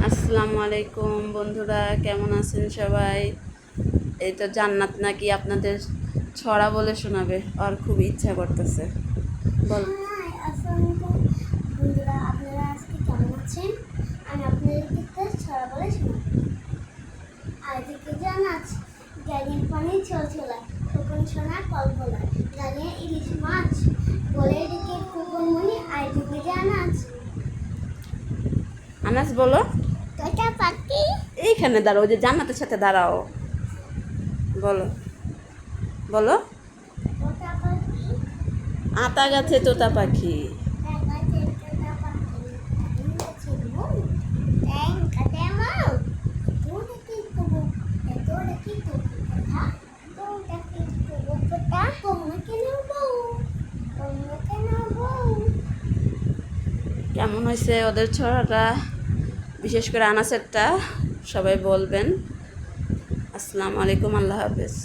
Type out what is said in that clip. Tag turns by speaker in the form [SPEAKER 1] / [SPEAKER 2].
[SPEAKER 1] আসসালামু আলাইকুম বন্ধুরা, কেমন আছেন সবাই? এই তো জান্নাত নাকি আপনাদের ছড়া বলে শোনাবে, আর খুব ইচ্ছা করতেছে। বল।
[SPEAKER 2] হাই, আসসালামু আলাইকুম বন্ধুরা, আপনারা আজকে কেমন আছেন? আমি আপনাদেরকে ছড়া বলে শোনাবো। আজকে জানাচ গাড়ির পানি ছলছলা, খোকন সোনা কলকলা, গাড়ির ইলিশ মাছ বলে দিকে খোকন মনি আজকে জানাচ।
[SPEAKER 1] আনাস বলো।
[SPEAKER 2] তোতা পাখি,
[SPEAKER 1] এইখানে দাঁড়াও, ওই যে জান্নাতের সাথে দাঁড়াও। বলো বলো।
[SPEAKER 2] তোতা পাখি,
[SPEAKER 1] আতা গাছে তোতা পাখি।
[SPEAKER 2] গাছে তোতা পাখি, গাছে মন, ট্যাং কাটে মাও, তোরে কি কবু, তোরে কি কবু কথা, তোরে কি কবু কথা, তোমাকে নেবো, তোমাকে নেবো।
[SPEAKER 1] কেমন হয়েছে ওদের ছড়াটা? বিশেষ করে আনাসেরটা সবাই বলবেন। আসসালামু আলাইকুম, আল্লাহ হাফেজ।